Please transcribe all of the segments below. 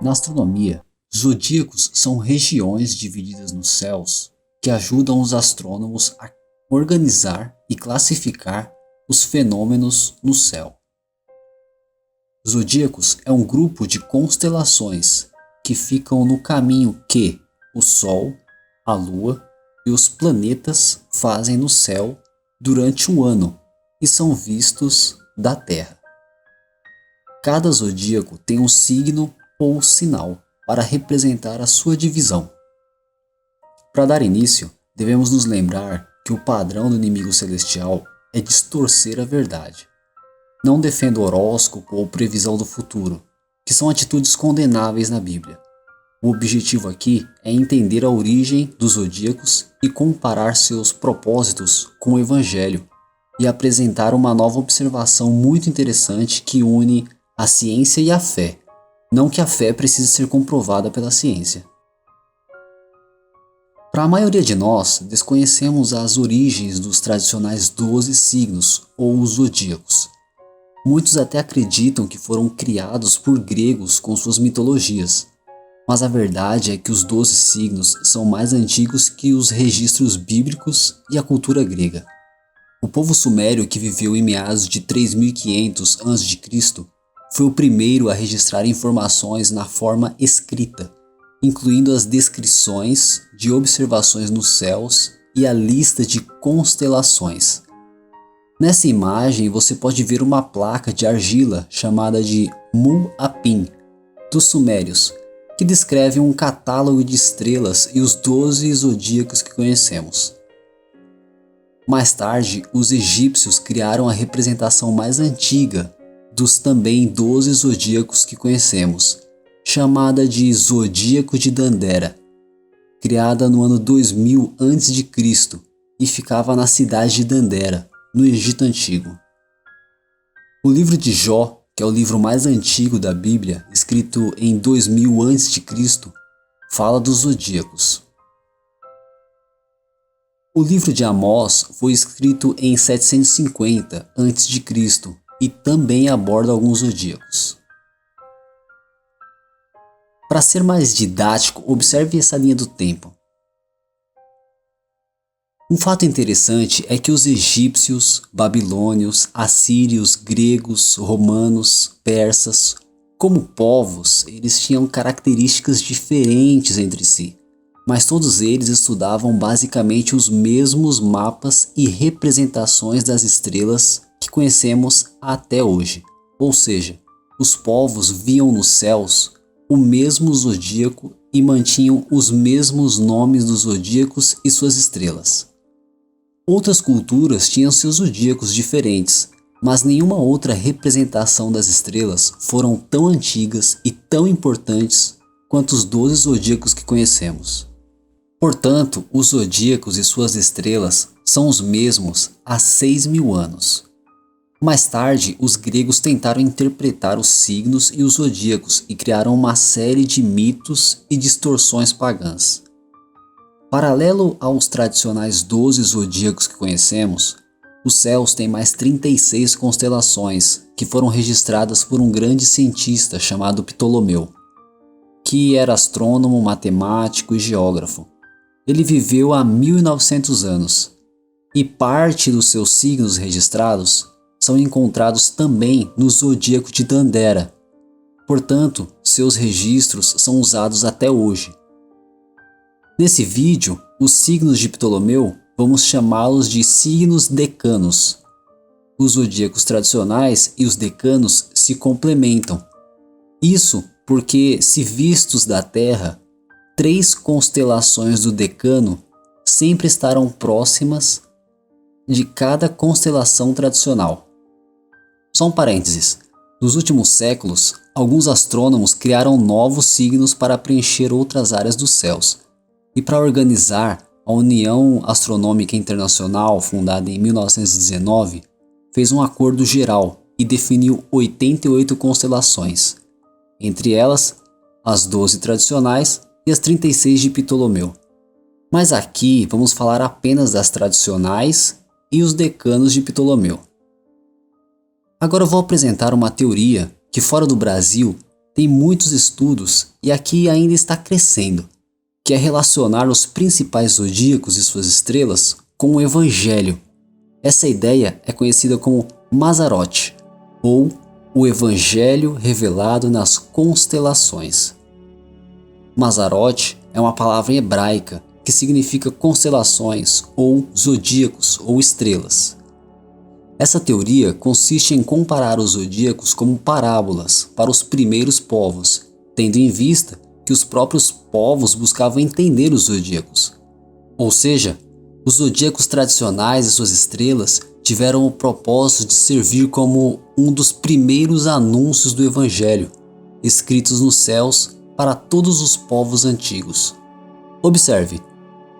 Na astronomia, zodíacos são regiões divididas nos céus que ajudam os astrônomos a organizar e classificar os fenômenos no céu. Zodíacos é um grupo de constelações que ficam no caminho que o Sol, a Lua e os planetas fazem no céu durante um ano e são vistos da Terra. Cada zodíaco tem um signo ou sinal para representar a sua divisão. Para dar início, devemos nos lembrar que o padrão do inimigo celestial é distorcer a verdade. Não defendo horóscopo ou previsão do futuro, que são atitudes condenáveis na Bíblia. O objetivo aqui é entender a origem dos zodíacos e comparar seus propósitos com o Evangelho e apresentar uma nova observação muito interessante que une a ciência e a fé. Não que a fé precise ser comprovada pela ciência. Para a maioria de nós, desconhecemos as origens dos tradicionais 12 signos ou zodíacos. Muitos até acreditam que foram criados por gregos com suas mitologias, mas a verdade é que os 12 signos são mais antigos que os registros bíblicos e a cultura grega. O povo sumério, que viveu em meados de 3500 a.C., foi o primeiro a registrar informações na forma escrita, incluindo as descrições de observações nos céus e a lista de constelações. Nessa imagem você pode ver uma placa de argila chamada de Mu-Apim, dos sumérios, que descreve um catálogo de estrelas e os 12 zodíacos que conhecemos. Mais tarde, os egípcios criaram a representação mais antiga dos também 12 zodíacos que conhecemos, chamada de Zodíaco de Dendera, criada no ano 2000 a.C. e ficava na cidade de Dendera, no Egito Antigo. O livro de Jó, que é o livro mais antigo da Bíblia, escrito em 2000 a.C., fala dos zodíacos. O livro de Amós foi escrito em 750 a.C. e também aborda alguns zodíacos. Para ser mais didático, observe essa linha do tempo. Um fato interessante é que os egípcios, babilônios, assírios, gregos, romanos, persas, como povos, eles tinham características diferentes entre si, mas todos eles estudavam basicamente os mesmos mapas e representações das estrelas que conhecemos até hoje. Ou seja, os povos viam nos céus o mesmo zodíaco e mantinham os mesmos nomes dos zodíacos e suas estrelas. Outras culturas tinham seus zodíacos diferentes, mas nenhuma outra representação das estrelas foram tão antigas e tão importantes quanto os 12 zodíacos que conhecemos. Portanto, os zodíacos e suas estrelas são os mesmos há 6.000 anos. Mais tarde, os gregos tentaram interpretar os signos e os zodíacos e criaram uma série de mitos e distorções pagãs. Paralelo aos tradicionais 12 zodíacos que conhecemos, os céus têm mais 36 constelações que foram registradas por um grande cientista chamado Ptolomeu, que era astrônomo, matemático e geógrafo. Ele viveu há 1900 anos e parte dos seus signos registrados são encontrados também no Zodíaco de Dendera. Portanto, seus registros são usados até hoje. Nesse vídeo, os signos de Ptolomeu vamos chamá-los de signos decanos. Os zodíacos tradicionais e os decanos se complementam. Isso porque, se vistos da Terra, 3 constelações do decano sempre estarão próximas de cada constelação tradicional. Só um parênteses. Nos últimos séculos, alguns astrônomos criaram novos signos para preencher outras áreas dos céus. E para organizar, a União Astronômica Internacional, fundada em 1919, fez um acordo geral e definiu 88 constelações, entre elas as 12 tradicionais e as 36 de Ptolomeu. Mas aqui vamos falar apenas das tradicionais e os decanos de Ptolomeu. Agora eu vou apresentar uma teoria que fora do Brasil tem muitos estudos e aqui ainda está crescendo, que é relacionar os principais zodíacos e suas estrelas com o Evangelho. Essa ideia é conhecida como Mazzaroth, ou o Evangelho revelado nas constelações. Mazzaroth é uma palavra hebraica que significa constelações ou zodíacos ou estrelas. Essa teoria consiste em comparar os zodíacos como parábolas para os primeiros povos, tendo em vista que os próprios povos buscavam entender os zodíacos. Ou seja, os zodíacos tradicionais e suas estrelas tiveram o propósito de servir como um dos primeiros anúncios do Evangelho, escritos nos céus para todos os povos antigos. Observe,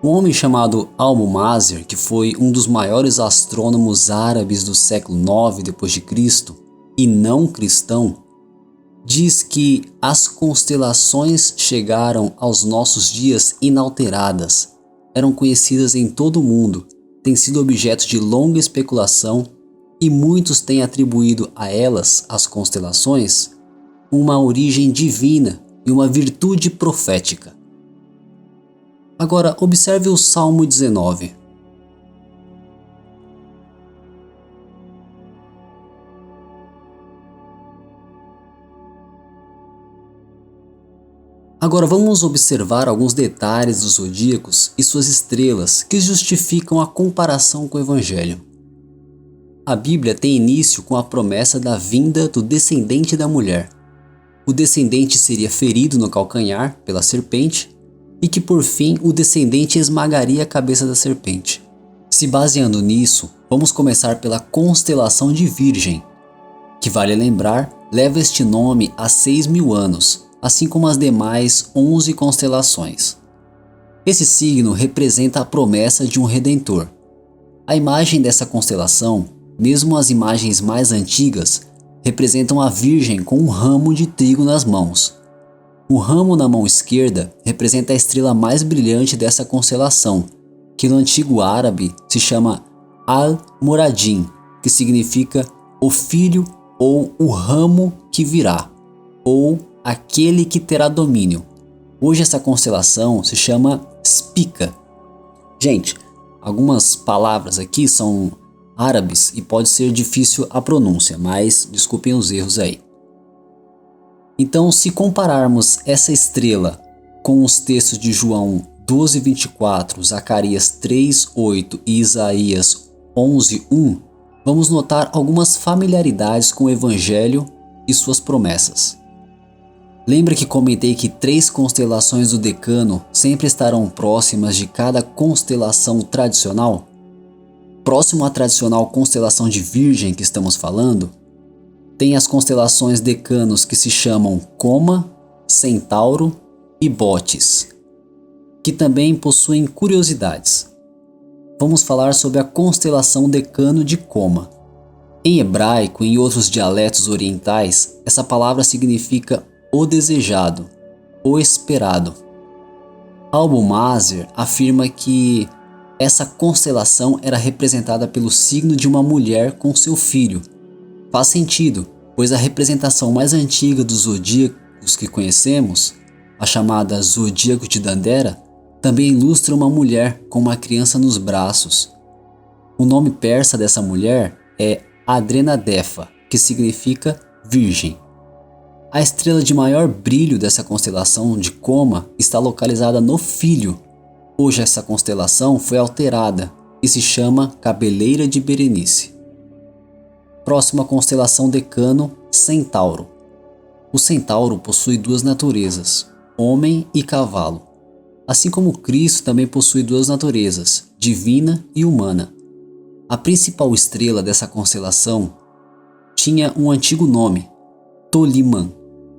um homem chamado Al-Mumazzir, que foi um dos maiores astrônomos árabes do século IX d.C. e não cristão, diz que as constelações chegaram aos nossos dias inalteradas, eram conhecidas em todo o mundo, têm sido objeto de longa especulação e muitos têm atribuído a elas, as constelações, uma origem divina e uma virtude profética. Agora, observe o Salmo 19. Agora vamos observar alguns detalhes dos zodíacos e suas estrelas que justificam a comparação com o Evangelho. A Bíblia tem início com a promessa da vinda do descendente da mulher. O descendente seria ferido no calcanhar pela serpente e que por fim o descendente esmagaria a cabeça da serpente. Se baseando nisso, vamos começar pela constelação de Virgem, que vale lembrar, leva este nome há 6.000 anos, assim como as demais 11 constelações. Esse signo representa a promessa de um Redentor. A imagem dessa constelação, mesmo as imagens mais antigas, representam a Virgem com um ramo de trigo nas mãos. O ramo na mão esquerda representa a estrela mais brilhante dessa constelação, que no antigo árabe se chama Al-Muradin, que significa o filho ou o ramo que virá, ou aquele que terá domínio. Hoje essa constelação se chama Spica. Gente, algumas palavras aqui são árabes e pode ser difícil a pronúncia, mas desculpem os erros aí. Então, se compararmos essa estrela com os textos de João 12:24, Zacarias 3:8 e Isaías 11:1, vamos notar algumas familiaridades com o Evangelho e suas promessas. Lembra que comentei que 3 constelações do decano sempre estarão próximas de cada constelação tradicional? Próximo à tradicional constelação de Virgem que estamos falando, tem as constelações decanos que se chamam Coma, Centauro e Bootes, que também possuem curiosidades. Vamos falar sobre a constelação decano de Coma. Em hebraico e em outros dialetos orientais, essa palavra significa o desejado, o esperado. Al-Mumazzir afirma que essa constelação era representada pelo signo de uma mulher com seu filho. Faz sentido, pois a representação mais antiga dos zodíacos que conhecemos, a chamada Zodíaco de Dendera, também ilustra uma mulher com uma criança nos braços. O nome persa dessa mulher é Adrenadefa, que significa virgem. A estrela de maior brilho dessa constelação de Coma está localizada no Filho. Hoje essa constelação foi alterada e se chama Cabeleira de Berenice. Próxima constelação decano, Centauro. O Centauro possui 2 naturezas, homem e cavalo. Assim como Cristo também possui 2 naturezas, divina e humana. A principal estrela dessa constelação tinha um antigo nome, Toliman,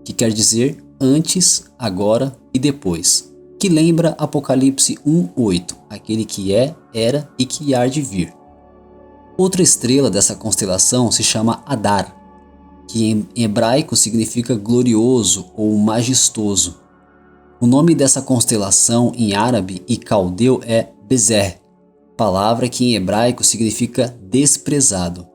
que quer dizer antes, agora e depois, que lembra Apocalipse 1:8, aquele que é, era e que há de vir. Outra estrela dessa constelação se chama Adar, que em hebraico significa glorioso ou majestoso. O nome dessa constelação em árabe e caldeu é Bezer, palavra que em hebraico significa desprezado.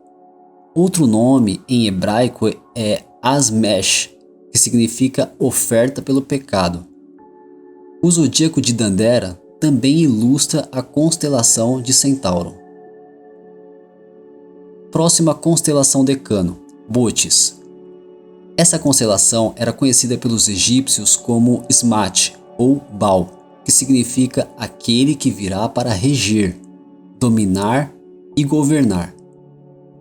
Outro nome em hebraico é Asmesh, que que significa oferta pelo pecado. O zodíaco de Dandara também ilustra a constelação de Centauro. Próxima constelação Decano, Bootes. Essa constelação era conhecida pelos egípcios como Smat ou Baal, que significa aquele que virá para reger, dominar e governar.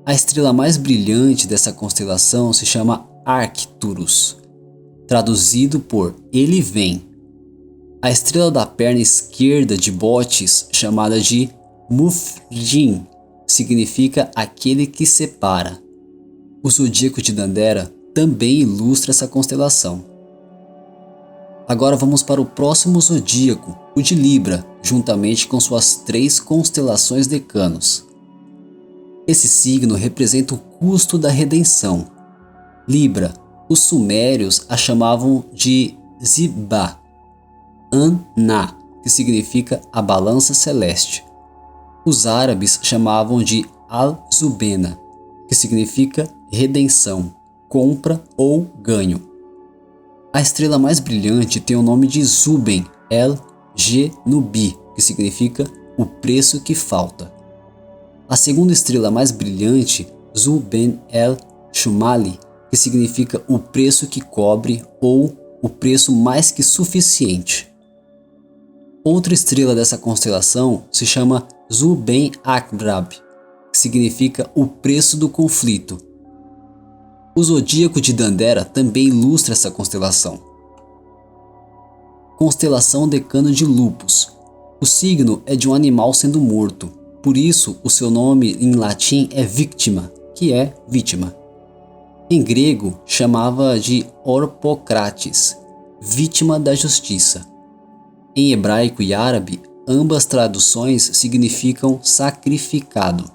A estrela mais brilhante dessa constelação se chama Arcturus, traduzido por Ele Vem. A estrela da perna esquerda de Bootes, chamada de Mufjin, significa aquele que separa. O zodíaco de Dandara também ilustra essa constelação. Agora vamos para o próximo zodíaco, o de Libra, juntamente com suas 3 constelações decanos. Esse signo representa o custo da redenção. Libra, os sumérios a chamavam de Zibá, An-Na, que significa a balança celeste. Os árabes chamavam de Al-Zubena, que significa redenção, compra ou ganho. A estrela mais brilhante tem o nome de Zuben el-Genubi, que significa o preço que falta. A segunda estrela mais brilhante, Zuben el-Shumali, que significa o preço que cobre ou o preço mais que suficiente. Outra estrela dessa constelação se chama Zuben Akrab, que significa o preço do conflito. O zodíaco de Dandara também ilustra essa constelação. Constelação Decano de Lupus. O signo é de um animal sendo morto, por isso o seu nome em latim é Victima, que é vítima. Em grego chamava de Orpocrates, vítima da justiça. Em hebraico e árabe, ambas traduções significam sacrificado.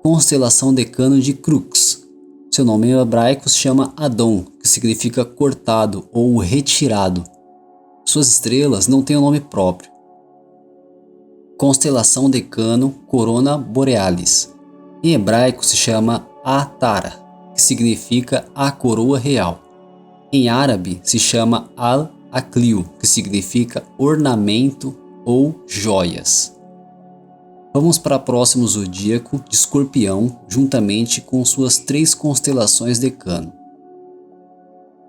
Constelação Decano de Crux. Seu nome em hebraico se chama Adon, que significa cortado ou retirado. Suas estrelas não têm um nome próprio. Constelação Decano Corona Borealis. Em hebraico se chama Atara, que significa a coroa real. Em árabe se chama Al-Aklil, que significa ornamento ou joias. Vamos para o próximo zodíaco de Escorpião, juntamente com suas 3 constelações Decano.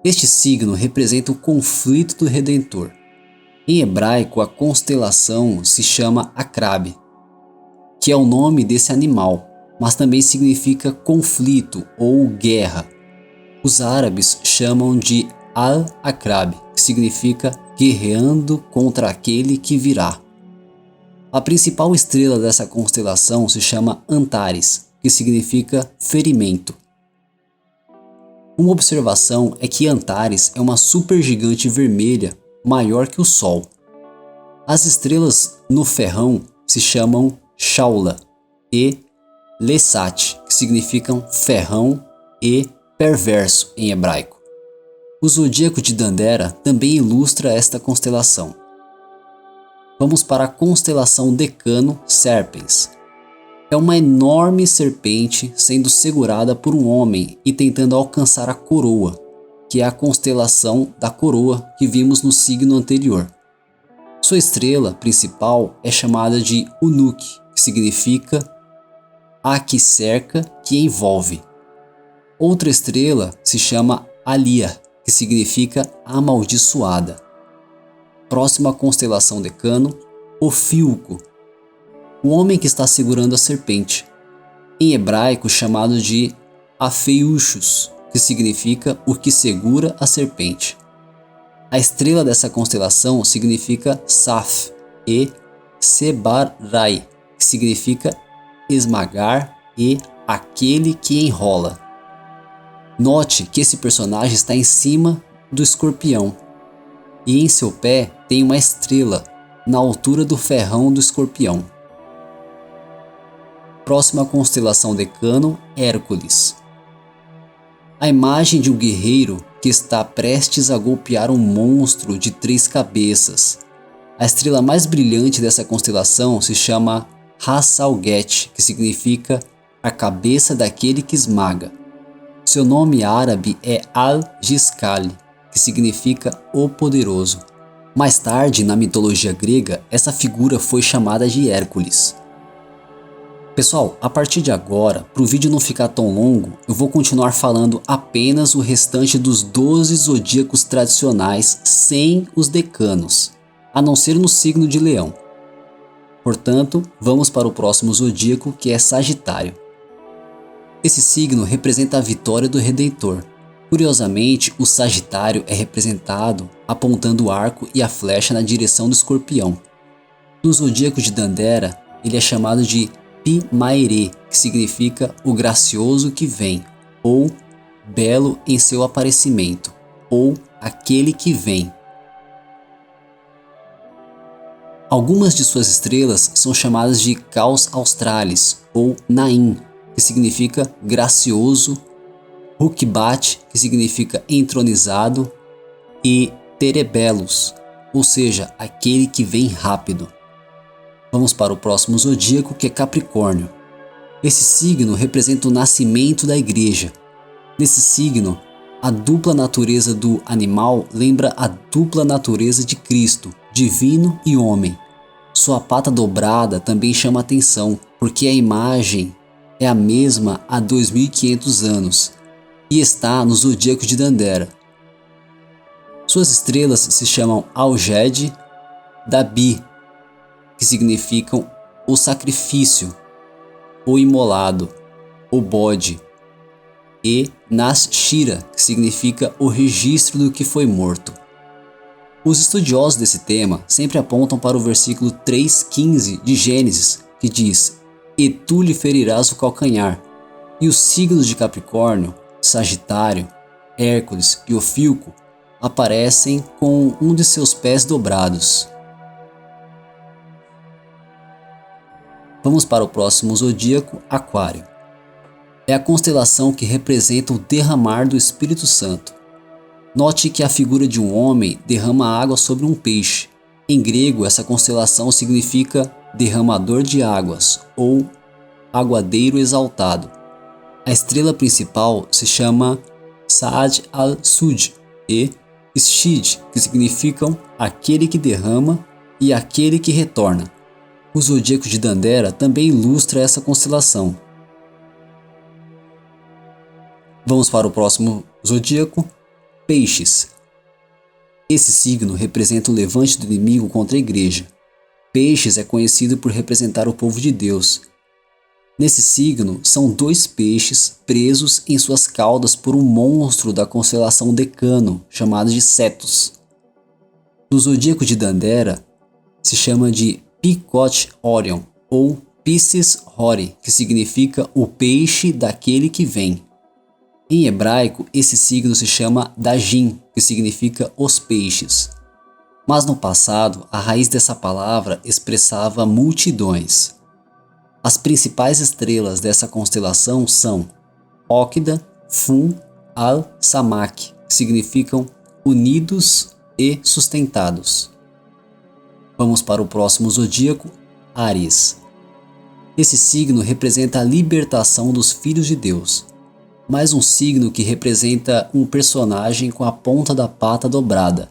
Este signo representa o conflito do Redentor. Em hebraico, a constelação se chama Akrab, que é o nome desse animal, mas também significa conflito ou guerra. Os árabes chamam de Al-Akrab, que significa guerreando contra aquele que virá. A principal estrela dessa constelação se chama Antares, que significa ferimento. Uma observação é que Antares é uma supergigante vermelha maior que o Sol. As estrelas no ferrão se chamam Shaula e Lesat, que significam ferrão e perverso em hebraico. O zodíaco de Dandara também ilustra esta constelação. Vamos para a constelação Decano Serpens. É uma enorme serpente sendo segurada por um homem e tentando alcançar a coroa, que é a constelação da coroa que vimos no signo anterior. Sua estrela principal é chamada de Unuk, que significa a que cerca, que envolve. Outra estrela se chama Alia, que significa amaldiçoada. Próxima constelação Decano, Ofiuco, o homem que está segurando a serpente, em hebraico chamado de Afeiuchus, que significa o que segura a serpente. A estrela dessa constelação significa Saf e Sebarai, que significa esmagar e aquele que enrola. Note que esse personagem está em cima do escorpião e em seu pé tem uma estrela na altura do ferrão do escorpião. Próxima constelação Decano, Hércules. A imagem de um guerreiro que está prestes a golpear um monstro de 3 cabeças. A estrela mais brilhante dessa constelação se chama Hassalget, que significa a cabeça daquele que esmaga. Seu nome árabe é Al-Jiscal, que significa o poderoso. Mais tarde, na mitologia grega, essa figura foi chamada de Hércules. Pessoal, a partir de agora, para o vídeo não ficar tão longo, eu vou continuar falando apenas o restante dos 12 zodíacos tradicionais sem os decanos, a não ser no signo de Leão. Portanto, vamos para o próximo zodíaco, que é Sagitário. Esse signo representa a vitória do Redentor. Curiosamente, o Sagitário é representado apontando o arco e a flecha na direção do Escorpião. No zodíaco de Dandera, ele é chamado de Pi-Maerê, que significa o gracioso que vem, ou belo em seu aparecimento, ou aquele que vem. Algumas de suas estrelas são chamadas de Caus Australis, ou Naim, que significa gracioso, Rukbat, que significa entronizado, e Terebelus, ou seja, aquele que vem rápido. Vamos para o próximo zodíaco, que é Capricórnio. Esse signo representa o nascimento da igreja. Nesse signo, a dupla natureza do animal lembra a dupla natureza de Cristo, divino e homem. Sua pata dobrada também chama atenção, porque a imagem é a mesma há 2500 anos e está no zodíaco de Dandera. Suas estrelas se chamam Alged, Dabi, que significam o sacrifício, o imolado, o bode, e Nas-Shira, que significa o registro do que foi morto. Os estudiosos desse tema sempre apontam para o versículo 3,15 de Gênesis, que diz: "E tu lhe ferirás o calcanhar", e os signos de Capricórnio, Sagitário, Hércules e Ofilco aparecem com um de seus pés dobrados. Vamos para o próximo zodíaco, Aquário. É a constelação que representa o derramar do Espírito Santo. Note que a figura de um homem derrama água sobre um peixe. Em grego, essa constelação significa derramador de águas ou aguadeiro exaltado. A estrela principal se chama Saad al-Sud e Shid, que significam aquele que derrama e aquele que retorna. O zodíaco de Dandera também ilustra essa constelação. Vamos para o próximo zodíaco, Peixes. Esse signo representa o levante do inimigo contra a igreja. Peixes é conhecido por representar o povo de Deus. Nesse signo, são 2 peixes presos em suas caudas por um monstro da constelação Decano, chamado de Cetus. No zodíaco de Dandera, se chama de Picot Orion, ou Piscis Hori, que significa o peixe daquele que vem. Em hebraico, esse signo se chama Dajin, que significa os peixes. Mas no passado, a raiz dessa palavra expressava multidões. As principais estrelas dessa constelação são Óquida, Fum, Al-Samak, que significam unidos e sustentados. Vamos para o próximo zodíaco, Áries. Esse signo representa a libertação dos filhos de Deus. Mais um signo que representa um personagem com a ponta da pata dobrada.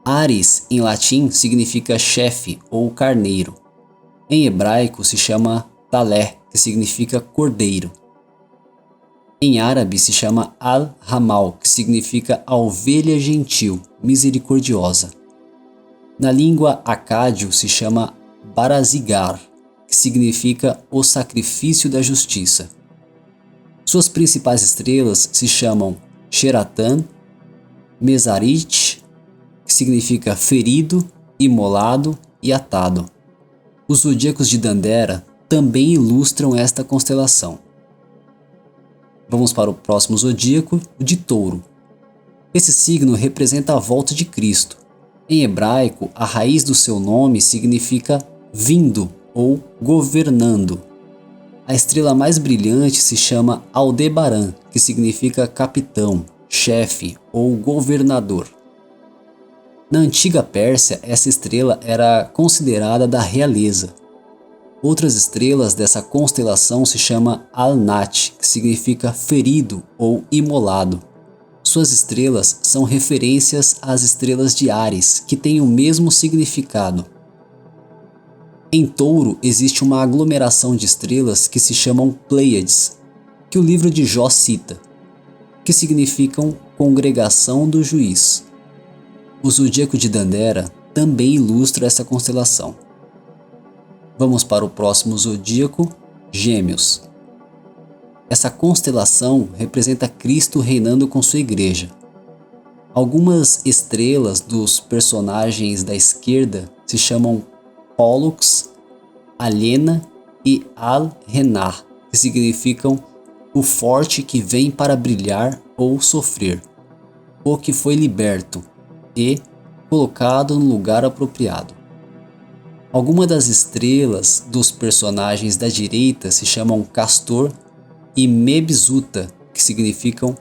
Ares, em latim, significa chefe ou carneiro. Em hebraico se chama Talé, que significa cordeiro. Em árabe se chama Al-Hamal, que significa a ovelha gentil, misericordiosa. Na língua acádio se chama Barazigar, que significa o sacrifício da justiça. Suas principais estrelas se chamam Xeratan, Mesarit, que significa ferido, imolado e atado. Os zodíacos de Dandera também ilustram esta constelação. Vamos para o próximo zodíaco, o de Touro. Esse signo representa a volta de Cristo. Em hebraico, a raiz do seu nome significa vindo ou governando. A estrela mais brilhante se chama Aldebaran, que significa capitão, chefe ou governador. Na antiga Pérsia, essa estrela era considerada da realeza. Outras estrelas dessa constelação se chama Al-Nat, que significa ferido ou imolado. Suas estrelas são referências às estrelas de Áries, que têm o mesmo significado. Em Touro existe uma aglomeração de estrelas que se chamam Pleiades, que o livro de Jó cita, que significam congregação do juiz. O zodíaco de Dandara também ilustra essa constelação. Vamos para o próximo zodíaco, Gêmeos. Essa constelação representa Cristo reinando com sua igreja. Algumas estrelas dos personagens da esquerda se chamam Pollux, Aliena e Al-Renar, que significam o forte que vem para brilhar ou sofrer, o que foi liberto e colocado no lugar apropriado. Algumas das estrelas dos personagens da direita se chamam Castor e Mebsuta, que significam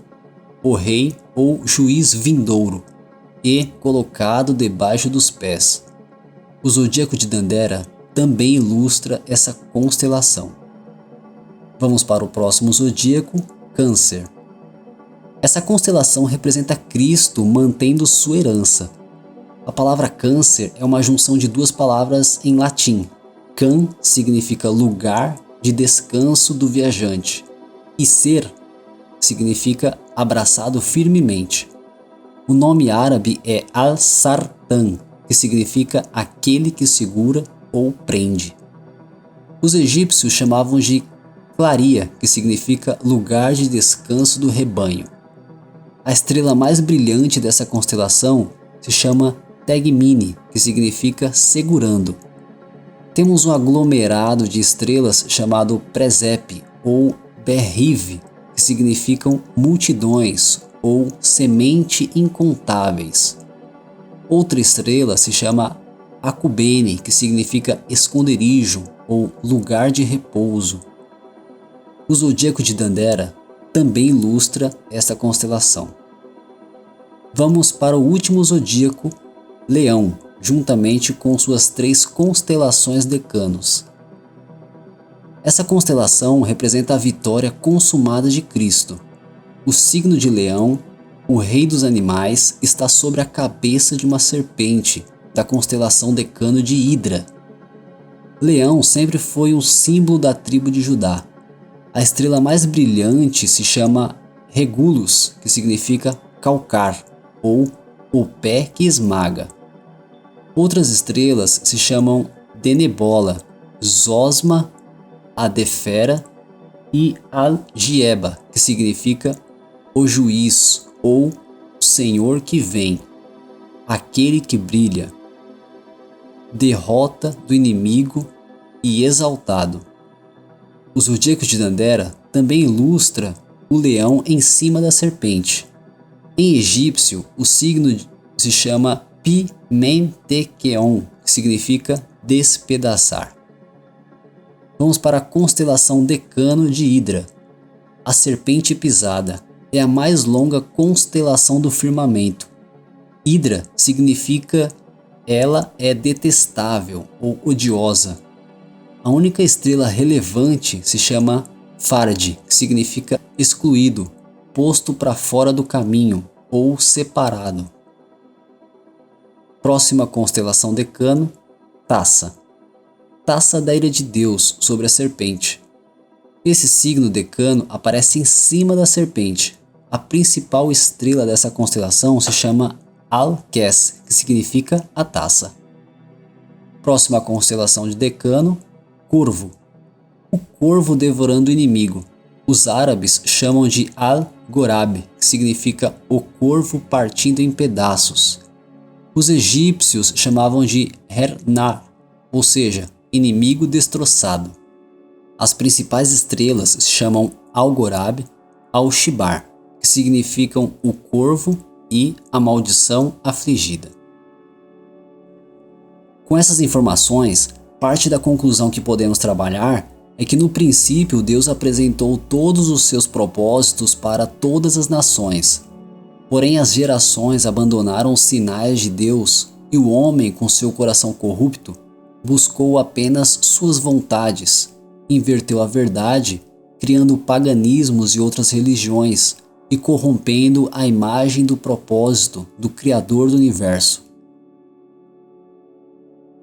o rei ou juiz vindouro, e colocado debaixo dos pés. O zodíaco de Dandara também ilustra essa constelação. Vamos para o próximo zodíaco, Câncer. Essa constelação representa Cristo mantendo sua herança. A palavra Câncer é uma junção de duas palavras em latim. Can significa lugar de descanso do viajante e ser significa abraçado firmemente. O nome árabe é Al-Sartan, que significa aquele que segura ou prende. Os egípcios chamavam de Claria, que significa lugar de descanso do rebanho. A estrela mais brilhante dessa constelação se chama Tegmine, que significa segurando. Temos um aglomerado de estrelas chamado Presepe ou Berrive, que significam multidões ou semente incontáveis. Outra estrela se chama Acubene, que significa esconderijo ou lugar de repouso. O zodíaco de Dandara também ilustra esta constelação. Vamos para o último zodíaco, Leão, juntamente com suas 3 constelações decanos. Essa constelação representa a vitória consumada de Cristo. O signo de Leão, o rei dos animais, está sobre a cabeça de uma serpente, da constelação decano de Hidra. Leão sempre foi um símbolo da tribo de Judá. A estrela mais brilhante se chama Regulus, que significa calcar, ou o pé que esmaga. Outras estrelas se chamam Denebola, Zosma, Adefera e Algieba, que significa o juiz ou o Senhor que vem, aquele que brilha, derrota do inimigo e exaltado. O zodíaco de Dandara também ilustra o leão em cima da serpente. Em egípcio, o signo se chama Pi-Men-Te-Keon, que significa despedaçar. Vamos para a constelação decano de Hidra. A serpente pisada é a mais longa constelação do firmamento. Hidra significa ela é detestável ou odiosa. A única estrela relevante se chama Farad, que significa excluído, posto para fora do caminho ou separado. Próxima constelação decano, Taça. Taça da ira de Deus sobre a serpente. Esse signo decano aparece em cima da serpente. A principal estrela dessa constelação se chama Al-Kes, que significa a taça. Próxima constelação de decano, Corvo. O corvo devorando o inimigo. Os árabes chamam de Al-Gorab, que significa o corvo partindo em pedaços. Os egípcios chamavam de Hernar, ou seja, inimigo destroçado. As principais estrelas se chamam Algorab, Al-Shibar, que significam o corvo e a maldição afligida. Com essas informações, parte da conclusão que podemos trabalhar é que no princípio Deus apresentou todos os seus propósitos para todas as nações. Porém as gerações abandonaram os sinais de Deus e o homem, com seu coração corrupto, buscou apenas suas vontades, inverteu a verdade, criando paganismos e outras religiões e corrompendo a imagem do propósito do Criador do Universo.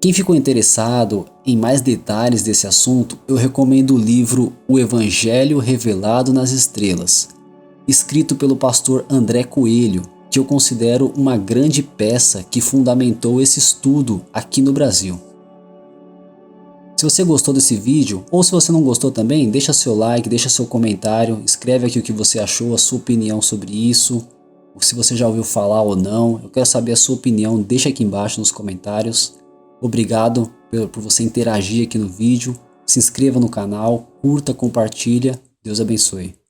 Quem ficou interessado em mais detalhes desse assunto, eu recomendo o livro O Evangelho Revelado nas Estrelas, escrito pelo pastor André Coelho, que eu considero uma grande peça que fundamentou esse estudo aqui no Brasil. Se você gostou desse vídeo, ou se você não gostou também, deixa seu like, deixa seu comentário, escreve aqui o que você achou, a sua opinião sobre isso, ou se você já ouviu falar ou não. Eu quero saber a sua opinião, deixa aqui embaixo nos comentários. Obrigado por você interagir aqui no vídeo, se inscreva no canal, curta, compartilha, Deus abençoe.